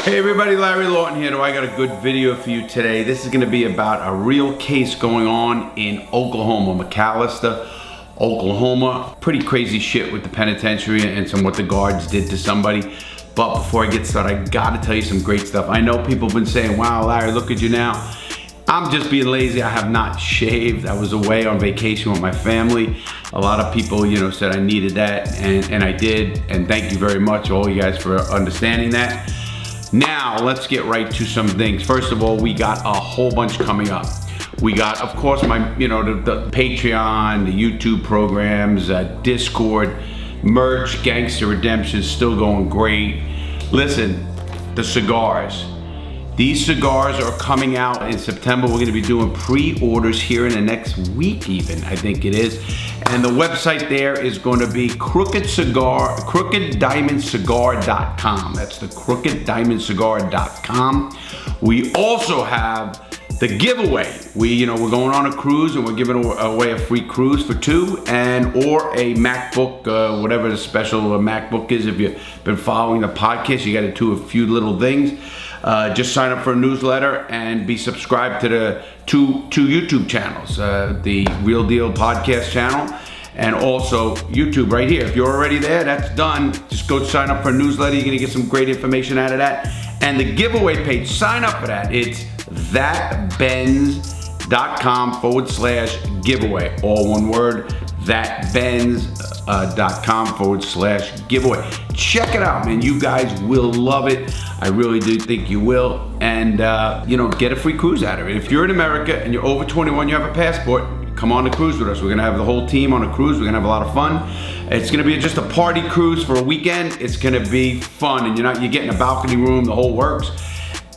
Hey everybody, Larry Lawton here. I got a good video for you today. This is going to be about a real case going on in Oklahoma, McAlester, Oklahoma. Pretty crazy shit with the penitentiary and what the guards did to somebody. But before I get started, I gotta tell you some great stuff. I know people have been saying, wow, Larry, look at you now. I'm just being lazy. I have not shaved. I was away on vacation with my family. A lot of people, said I needed that, and I did. And thank you very much, all you guys, for understanding that. Now, let's get right to some things. First of all, we got a whole bunch coming up. We got, of course, the Patreon, the YouTube programs, Discord, merch, Gangster Redemption, still going great. Listen, the cigars. These cigars are coming out in September. We're gonna be doing pre-orders here in the next week even, I think it is. And the website there is gonna be crookeddiamondcigar.com. That's the crookeddiamondcigar.com. We also have the giveaway. We're going on a cruise and we're giving away a free cruise for two or a MacBook, whatever the special MacBook is. If you've been following the podcast, you gotta do a few little things. Just sign up for a newsletter and be subscribed to the two YouTube channels, the Real Deal podcast channel and also YouTube right here. If you're already there, that's done. Just go sign up for a newsletter. You're gonna get some great information out of that. And the giveaway page, sign up for that. It's thatbenz.com/giveaway. All one word, thatbenz.com/giveaway. Check it out, man. You guys will love it. I really do think you will. And, get a free cruise out of it. If you're in America and you're over 21, you have a passport, come on the cruise with us. We're gonna have the whole team on a cruise. We're gonna have a lot of fun. It's gonna be just a party cruise for a weekend. It's gonna be fun, and you're getting a balcony room, the whole works.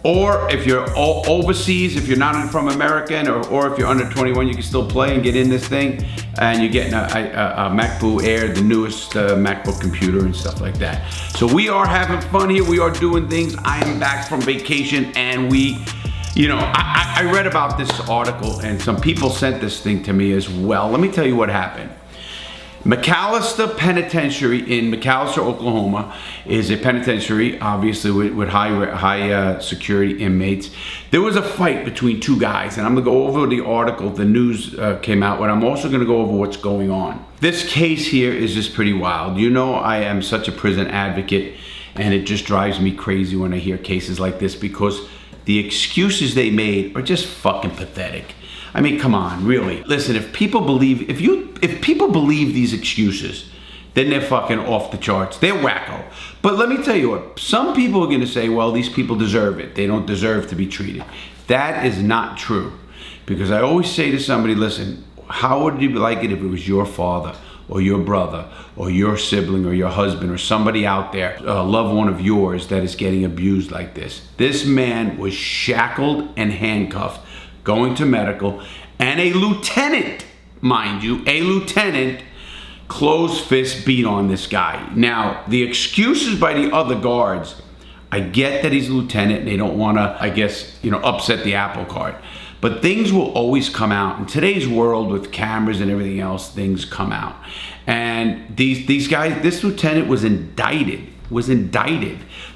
Or if you're overseas, if you're not from America, or if you're under 21, you can still play and get in this thing. And you're getting a MacBook Air, the newest MacBook computer and stuff like that. So we are having fun here. We are doing things. I am back from vacation, and I read about this article, and some people sent this thing to me as well. Let me tell you what happened. McAlester Penitentiary in McAlester, Oklahoma is a penitentiary, obviously with high security inmates. There was a fight between two guys, and I'm gonna go over the article. The news came out, but I'm also gonna go over what's going on. This case here is just pretty wild. I am such a prison advocate, and it just drives me crazy when I hear cases like this because the excuses they made are just fucking pathetic. I mean, come on, really. Listen, if people believe these excuses, then they're fucking off the charts. They're wacko. But let me tell you what, some people are gonna say, well, these people deserve it. They don't deserve to be treated. That is not true. Because I always say to somebody, listen, how would you like it if it was your father or your brother or your sibling or your husband or somebody out there, a loved one of yours that is getting abused like this? This man was shackled and handcuffed, going to medical, and a lieutenant, mind you, closed fist beat on this guy. Now, the excuses by the other guards, I get that he's a lieutenant and they don't wanna, upset the apple cart. But things will always come out. In today's world with cameras and everything else, things come out. And these guys, this lieutenant was indicted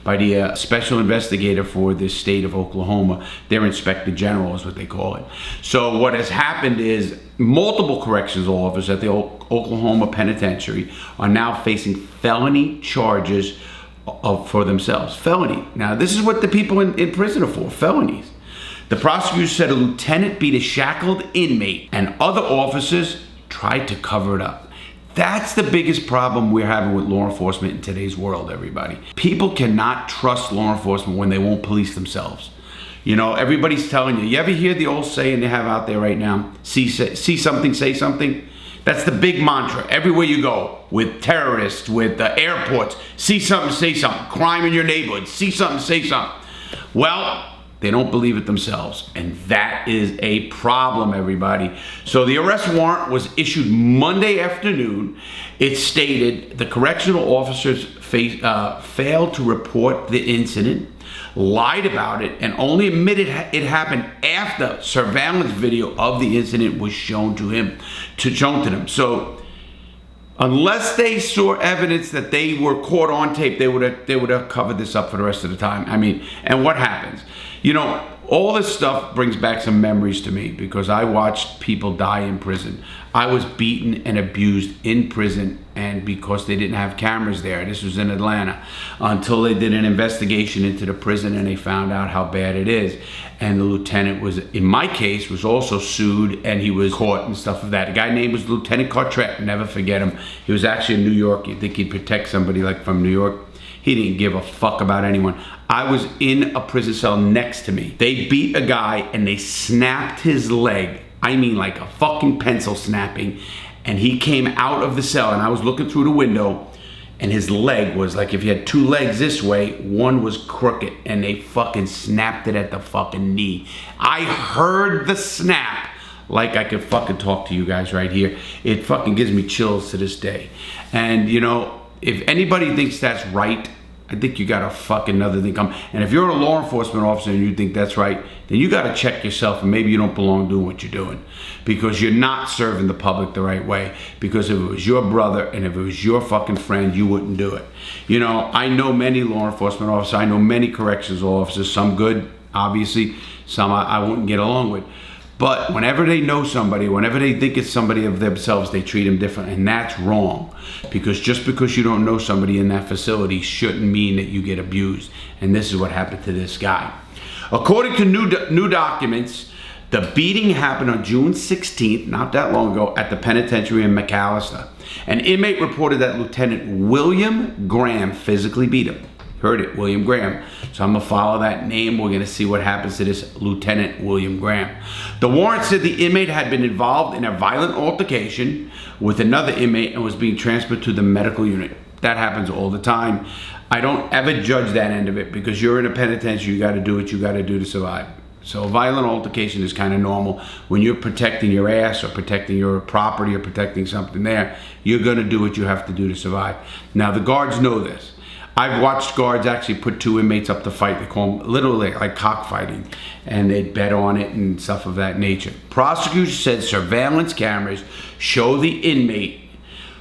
by the special investigator for the state of Oklahoma. Their inspector general is what they call it. So what has happened is multiple correctional officers at the Oklahoma penitentiary are now facing felony charges for themselves. Felony. Now this is what the people in prison are for, felonies. The prosecutor said a lieutenant beat a shackled inmate and other officers tried to cover it up. That's the biggest problem we're having with law enforcement in today's world, everybody. People cannot trust law enforcement when they won't police themselves. Everybody's telling you. You ever hear the old saying they have out there right now? See something, say something. That's the big mantra everywhere you go, with terrorists, with the airports. See something, say something. Crime in your neighborhood. See something, say something. Well, they don't believe it themselves, and that is a problem, everybody. So the arrest warrant was issued Monday afternoon. It stated the correctional officers failed to report the incident, lied about it, and only admitted it happened after surveillance video of the incident was shown to them. So Unless they saw evidence that they were caught on tape, they would have covered this up for the rest of the time. I mean, and what happens? You know, all this stuff brings back some memories to me because I watched people die in prison. I was beaten and abused in prison, and because they didn't have cameras there, this was in Atlanta, until they did an investigation into the prison and they found out how bad it is. And the lieutenant was, in my case, was also sued, and he was caught and stuff of that. A guy named was Lieutenant Cartret, never forget him. He was actually in New York. You'd think he'd protect somebody like from New York. He didn't give a fuck about anyone. I was in a prison cell next to me. They beat a guy and they snapped his leg. I mean like a fucking pencil snapping. And he came out of the cell and I was looking through the window and his leg was like, if you had two legs this way, one was crooked and they fucking snapped it at the fucking knee. I heard the snap like I could fucking talk to you guys right here. It fucking gives me chills to this day. And you know, if anybody thinks that's right, I think you got a fucking another thing come. And if you're a law enforcement officer and you think that's right, then you got to check yourself and maybe you don't belong doing what you're doing because you're not serving the public the right way. Because if it was your brother and if it was your fucking friend, you wouldn't do it. You know, I know many law enforcement officers. I know many corrections officers, some good, obviously, some I wouldn't get along with. But whenever they know somebody, whenever they think it's somebody of themselves, they treat them different. And that's wrong. Because just because you don't know somebody in that facility shouldn't mean that you get abused. And this is what happened to this guy. According to new documents, the beating happened on June 16th, not that long ago, at the penitentiary in McAllister. An inmate reported that Lieutenant William Graham physically beat him. Heard it, William Graham. So I'm gonna follow that name. We're gonna see what happens to this Lieutenant William Graham. The warrant said the inmate had been involved in a violent altercation with another inmate and was being transferred to the medical unit. That happens all the time. I don't ever judge that end of it because you're in a penitentiary, you gotta do what you gotta do to survive. So a violent altercation is kind of normal. When you're protecting your ass or protecting your property or protecting something there, you're gonna do what you have to do to survive. Now the guards know this. I've watched guards actually put two inmates up to fight. They call them literally like cockfighting, and they'd bet on it and stuff of that nature. Prosecutors said surveillance cameras show the inmate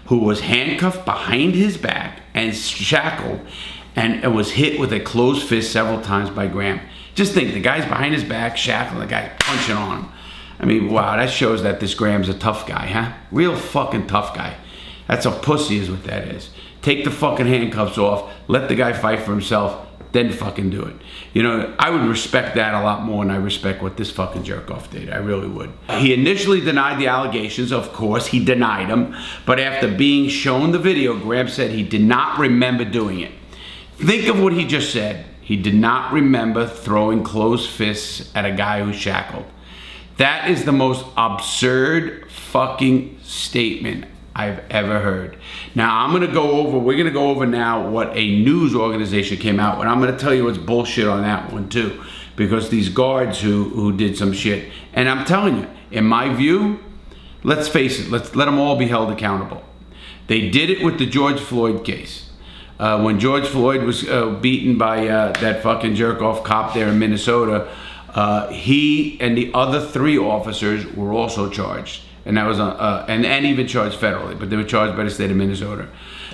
who was handcuffed behind his back and shackled and was hit with a closed fist several times by Graham. Just think, the guy's behind his back, shackled, the guy's punching on him. I mean, wow, that shows that this Graham's a tough guy, huh? Real fucking tough guy. That's a pussy is what that is. Take the fucking handcuffs off, let the guy fight for himself, then fucking do it. You know, I would respect that a lot more than I respect what this fucking jerk-off did. I really would. He initially denied the allegations. Of course, he denied them. But after being shown the video, Graham said he did not remember doing it. Think of what he just said. He did not remember throwing closed fists at a guy who's shackled. That is the most absurd fucking statement I've ever heard. Now we're gonna go over now what a news organization came out with. I'm gonna tell you what's bullshit on that one too, because these guards who did some shit, and I'm telling you, in my view, let's face it, let's let them all be held accountable. They did it with the George Floyd case. When George Floyd was beaten by that fucking jerk-off cop there in Minnesota, he and the other 3 officers were also charged. And that was and even charged federally, but they were charged by the state of Minnesota.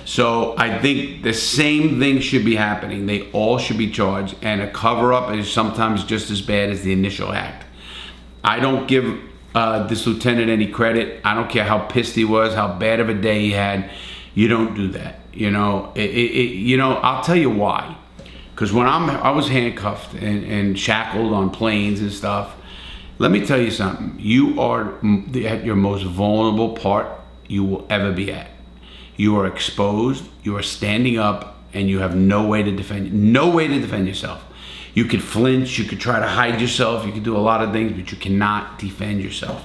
So I think the same thing should be happening. They all should be charged, and a cover-up is sometimes just as bad as the initial act. I don't give this lieutenant any credit. I don't care how pissed he was, how bad of a day he had. You don't do that. You know, you know, I'll tell you why. Because when I was handcuffed and shackled on planes and stuff, let me tell you something. You are at your most vulnerable part you will ever be at. You are exposed, you are standing up, and you have no way to defend yourself. You could flinch, you could try to hide yourself, you could do a lot of things, but you cannot defend yourself.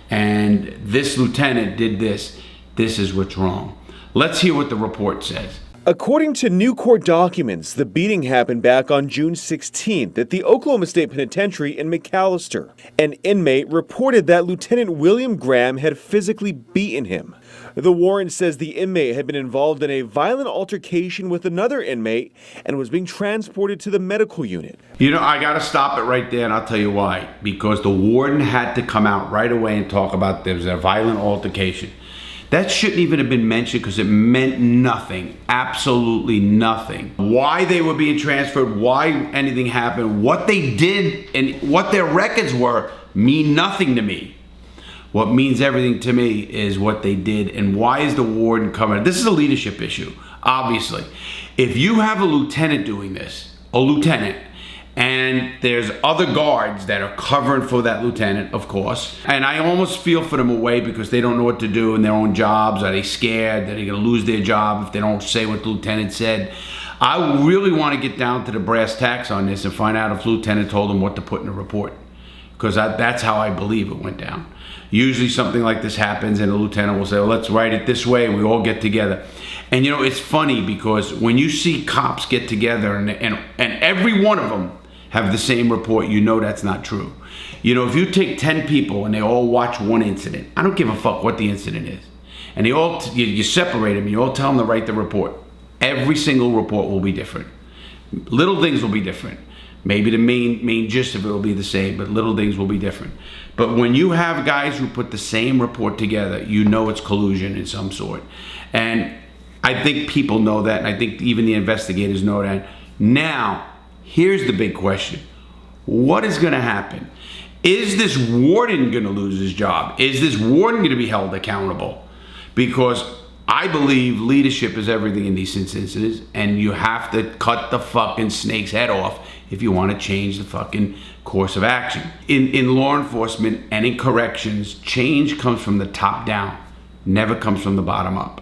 And this lieutenant did this. This is what's wrong. Let's hear what the report says. According to new court documents, the beating happened back on June 16th at the Oklahoma State Penitentiary in McAllister. An inmate reported that Lieutenant William Graham had physically beaten him. The warrant says the inmate had been involved in a violent altercation with another inmate and was being transported to the medical unit. You know, I gotta stop it right there, and I'll tell you why. Because the warden had to come out right away and talk about there was a violent altercation. That shouldn't even have been mentioned because it meant nothing, absolutely nothing. Why they were being transferred, why anything happened, what they did and what their records were mean nothing to me. What means everything to me is what they did and why is the warden coming. This is a leadership issue, obviously. If you have a lieutenant doing this, a lieutenant, and there's other guards that are covering for that lieutenant, of course. And I almost feel for them away because they don't know what to do in their own jobs. Are they scared that they're gonna lose their job if they don't say what the lieutenant said? I really want to get down to the brass tacks on this and find out if the lieutenant told them what to put in the report. Because that's how I believe it went down. Usually something like this happens and the lieutenant will say, well, let's write it this way and we all get together. And you know, it's funny because when you see cops get together and every one of them have the same report, you know that's not true. You know, if you take 10 people and they all watch one incident, I don't give a fuck what the incident is. And they all, you separate them, you all tell them to write the report. Every single report will be different. Little things will be different. Maybe the main gist of it will be the same, but little things will be different. But when you have guys who put the same report together, you know it's collusion in some sort. And I think people know that, and I think even the investigators know that. Now, here's the big question. What is gonna happen? Is this warden gonna lose his job? Is this warden gonna be held accountable? Because I believe leadership is everything in these instances, and you have to cut the fucking snake's head off if you want to change the fucking course of action. In law enforcement and in corrections, change comes from the top down, never comes from the bottom up.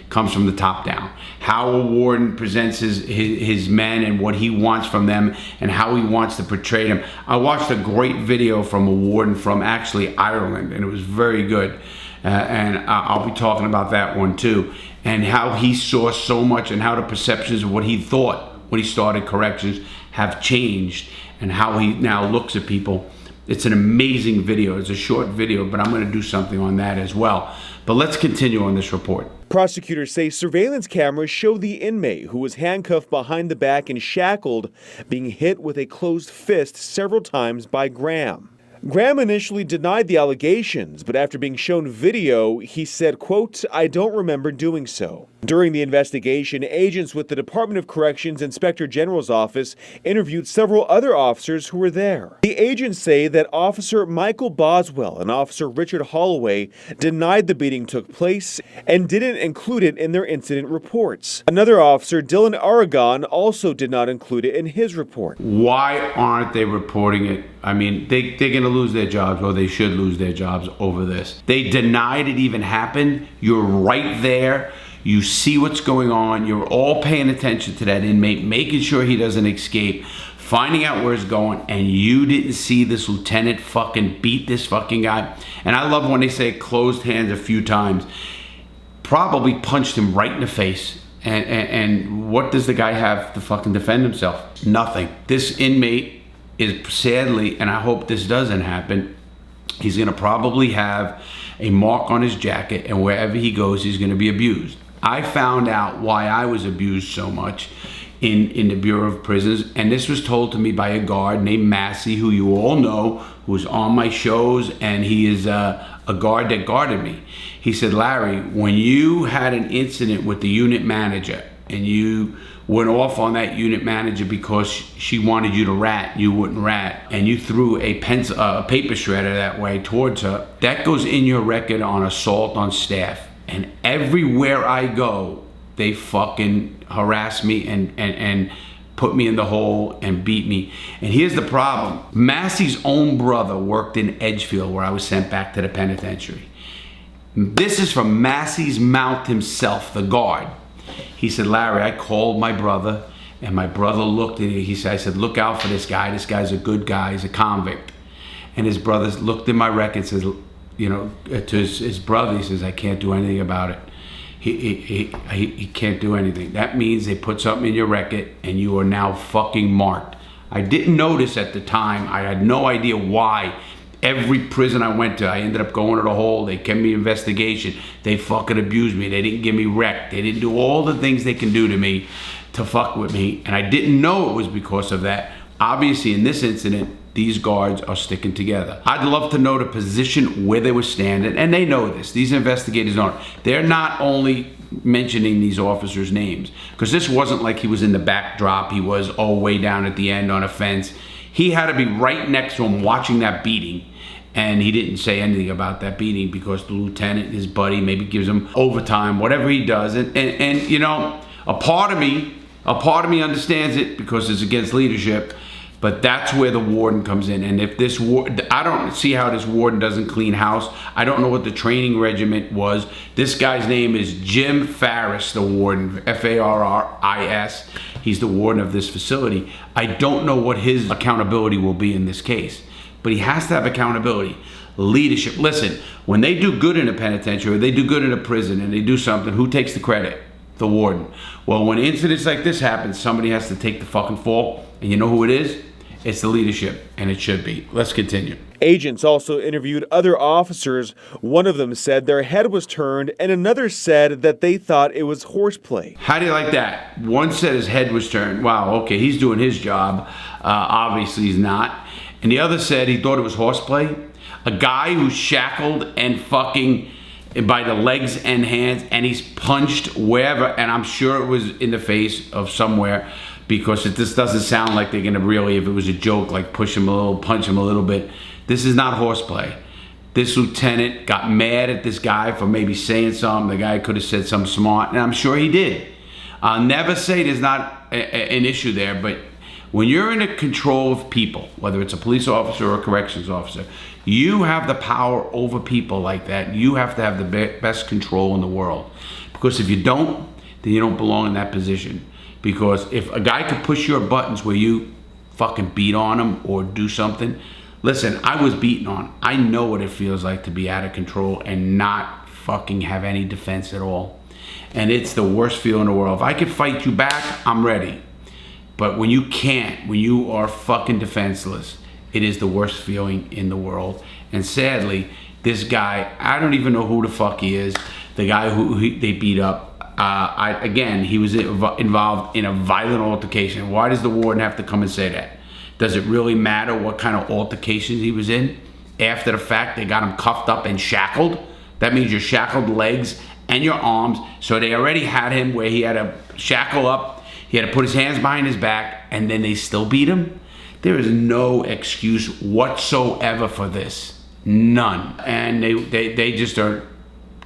Comes from the top down. How a warden presents his men and what he wants from them and how he wants to portray them. I watched a great video from a warden from actually Ireland, and it was very good. And I'll be talking about that one too. And how he saw so much and how the perceptions of what he thought when he started corrections have changed and how he now looks at people. It's an amazing video. It's a short video, but I'm going to do something on that as well. But let's continue on this report. Prosecutors say surveillance cameras show the inmate, who was handcuffed behind the back and shackled, being hit with a closed fist several times by Graham. Graham initially denied the allegations, but after being shown video, he said, quote, "I don't remember doing so." During the investigation, agents with the Department of Corrections Inspector General's office interviewed several other officers who were there. The agents say that Officer Michael Boswell and Officer Richard Holloway denied the beating took place and didn't include it in their incident reports. Another officer, Dylan Aragon, also did not include it in his report. Why aren't they reporting it? I mean, they're going to lose their jobs, or they should lose their jobs over this. They denied it even happened. You're right there. You see what's going on. You're all paying attention to that inmate, making sure he doesn't escape, finding out where he's going, and you didn't see this lieutenant fucking beat this fucking guy. And I love when they say closed hands a few times. Probably punched him right in the face. And what does the guy have to fucking defend himself? Nothing. This inmate is sadly, and I hope this doesn't happen, he's gonna probably have a mark on his jacket, and wherever he goes, he's gonna be abused. I found out why I was abused so much in the Bureau of Prisons, and this was told to me by a guard named Massey, who you all know, who's on my shows, and he is a guard that guarded me. He said, Larry, when you had an incident with the unit manager, and you went off on that unit manager because she wanted you to rat, you wouldn't rat, and you threw a paper shredder that way towards her, that goes in your record on assault on staff. And everywhere I go, they fucking harass me and put me in the hole and beat me. And here's the problem. Massey's own brother worked in Edgefield, where I was sent back to the penitentiary. This is from Massey's mouth himself, the guard. He said, Larry, I called my brother, and my brother looked at it. I said, look out for this guy. This guy's a good guy. He's a convict. And his brother looked in my record and says, you know, to his brother, he says, I can't do anything about it. He can't do anything. That means they put something in your record and you are now fucking marked. I didn't notice at the time. I had no idea why. Every prison I went to, I ended up going to the hole. They kept me investigation. They fucking abused me. They didn't give me rec. They didn't do all the things they can do to me to fuck with me. And I didn't know it was because of that. Obviously, in this incident, these guards are sticking together. I'd love to know the position where they were standing, and they know this. These investigators aren't. They're not only mentioning these officers' names, because this wasn't like he was in the backdrop. He was way down at the end on a fence. He had to be right next to him watching that beating, and he didn't say anything about that beating because the lieutenant, his buddy, maybe gives him overtime, whatever he does. And you know, a part of me understands it because it's against leadership. But that's where the warden comes in. And if this I don't see how this warden doesn't clean house. I don't know what the training regiment was. This guy's name is Jim Farris, the warden, Farris. He's the warden of this facility. I don't know what his accountability will be in this case, but he has to have accountability. Leadership. Listen, when they do good in a penitentiary, or they do good in a prison, and they do something, who takes the credit? The warden. Well, when incidents like this happen, somebody has to take the fucking fall. And you know who it is? It's the leadership, and it should be. Let's continue. Agents also interviewed other officers. One of them said their head was turned, and another said that they thought it was horseplay. How do you like that? One said his head was turned. Wow, okay, he's doing his job. Obviously he's not. And the other said he thought it was horseplay. A guy who's shackled and fucking by the legs and hands, and he's punched wherever, and I'm sure it was in the face of somewhere, because this doesn't sound like they're gonna really, if it was a joke, like push him a little, punch him a little bit. This is not horseplay. This lieutenant got mad at this guy for maybe saying something. The guy could have said something smart, and I'm sure he did. I'll never say there's not an issue there, but when you're in a control of people, whether it's a police officer or a corrections officer, you have the power over people like that. You have to have the best control in the world. Because if you don't, then you don't belong in that position. Because if a guy could push your buttons where you fucking beat on him or do something, listen, I was beaten on. I know what it feels like to be out of control and not fucking have any defense at all. And it's the worst feeling in the world. If I could fight you back, I'm ready. But when you can't, when you are fucking defenseless, it is the worst feeling in the world. And sadly, this guy, I don't even know who the fuck he is. The guy who they beat up. Again, he was involved in a violent altercation. Why does the warden have to come and say that? Does it really matter what kind of altercations he was in? After the fact, they got him cuffed up and shackled. That means your shackled legs and your arms. So they already had him where he had to shackle up. He had to put his hands behind his back, and then they still beat him. There is no excuse whatsoever for this. None. And they just are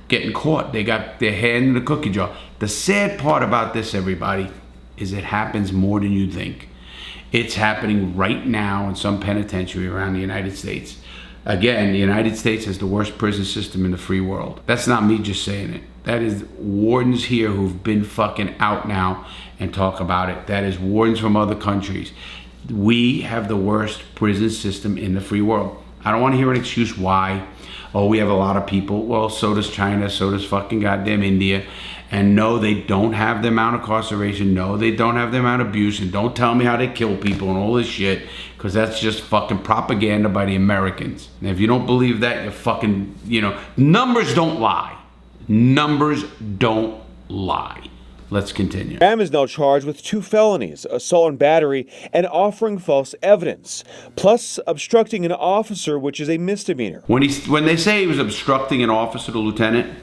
getting caught. They got their hand in the cookie jar. The sad part about this, everybody, is it happens more than you think. It's happening right now in some penitentiary around the United States. Again, the United States has the worst prison system in the free world. That's not me just saying it. That is wardens here who've been fucking out now and talk about it. That is wardens from other countries. We have the worst prison system in the free world. I don't want to hear an excuse why. Oh, we have a lot of people. Well, so does China, so does fucking goddamn India. And no, they don't have the amount of incarceration. No, they don't have the amount of abuse. And don't tell me how they kill people and all this shit, because that's just fucking propaganda by the Americans. And if you don't believe that, you're fucking, numbers don't lie. Numbers don't lie. Let's continue. Graham is now charged with 2 felonies, assault and battery, and offering false evidence, plus obstructing an officer, which is a misdemeanor. When they say he was obstructing an officer, the lieutenant,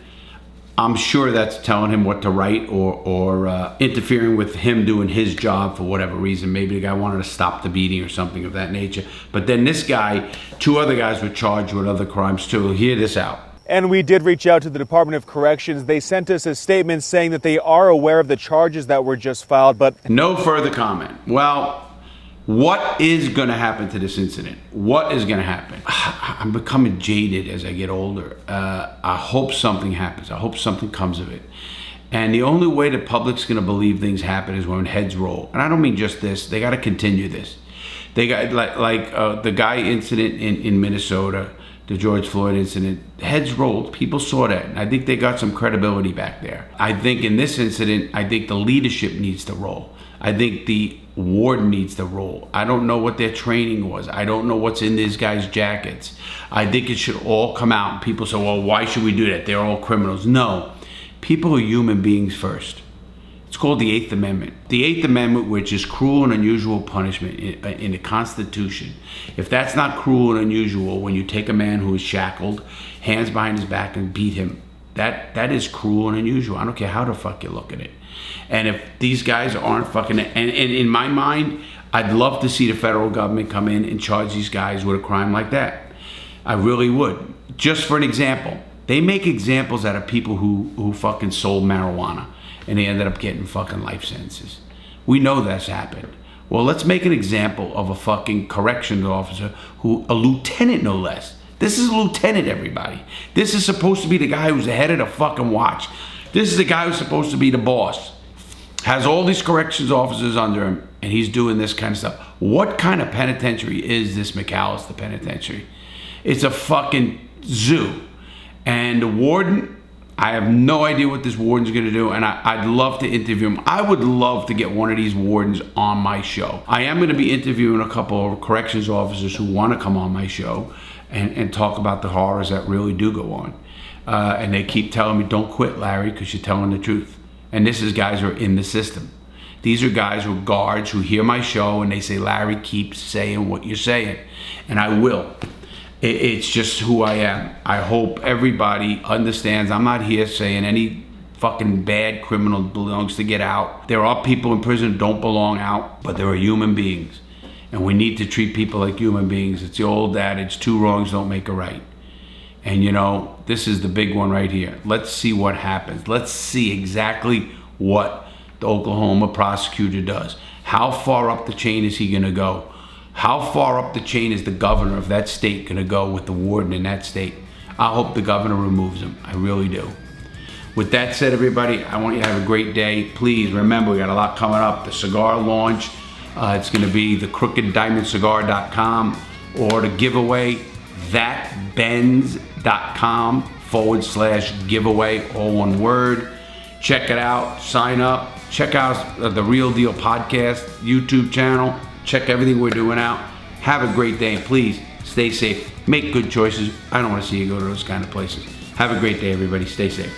I'm sure that's telling him what to write or interfering with him doing his job for whatever reason. Maybe the guy wanted to stop the beating or something of that nature. But then this guy, 2 other guys were charged with other crimes too. Hear this out. And we did reach out to the Department of Corrections. They sent us a statement saying that they are aware of the charges that were just filed, but no further comment. Well, what is going to happen to this incident? What is going to happen? I'm becoming jaded as I get older. I hope something happens. I hope something comes of it. And the only way the public's going to believe things happen is when heads roll. And I don't mean just this. They got to continue this. They got like the guy incident in Minnesota, the George Floyd incident, heads rolled. People saw that. And I think they got some credibility back there. I think in this incident, I think the leadership needs to roll. I think the warden needs to roll. I don't know what their training was. I don't know what's in these guys' jackets. I think it should all come out. People say, well, why should we do that? They're all criminals. No. People are human beings first. It's called the Eighth Amendment. The Eighth Amendment, which is cruel and unusual punishment in the Constitution. If that's not cruel and unusual, when you take a man who is shackled, hands behind his back, and beat him, that is cruel and unusual. I don't care how the fuck you look at it. And if these guys aren't fucking, and in my mind, I'd love to see the federal government come in and charge these guys with a crime like that. I really would. Just for an example, they make examples out of people who fucking sold marijuana, and they ended up getting fucking life sentences. We know that's happened. Well, let's make an example of a fucking corrections officer a lieutenant no less. This is a lieutenant, everybody. This is supposed to be the guy who's the head of the fucking watch. This is the guy who's supposed to be the boss. Has all these corrections officers under him, and he's doing this kind of stuff. What kind of penitentiary is this McAllister penitentiary? It's a fucking zoo. And the warden, I have no idea what this warden's gonna do, and I'd love to interview him. I would love to get one of these wardens on my show. I am gonna be interviewing a couple of corrections officers who wanna come on my show and talk about the horrors that really do go on. And they keep telling me, don't quit, Larry, because you're telling the truth. And this is guys who are in the system. These are guys who are guards who hear my show and they say, Larry, keep saying what you're saying. And I will. It's just who I am. I hope everybody understands I'm not here saying any fucking bad criminal belongs to get out. There are people in prison who don't belong out, but there are human beings. And we need to treat people like human beings. It's the old adage, two wrongs don't make a right. And you know, this is the big one right here. Let's see what happens. Let's see exactly what the Oklahoma prosecutor does. How far up the chain is he gonna go? How far up the chain is the governor of that state gonna go with the warden in that state? I hope the governor removes him. I really do. With that said, everybody, I want you to have a great day. Please remember, we got a lot coming up. The cigar launch, it's gonna be the crookeddiamondcigar.com or the giveaway, thatbenz.com/giveaway, all one word. Check it out, sign up, check out the Real Deal Podcast YouTube channel. Check everything we're doing out. Have a great day. Please stay safe. Make good choices. I don't want to see you go to those kind of places. Have a great day, everybody. Stay safe.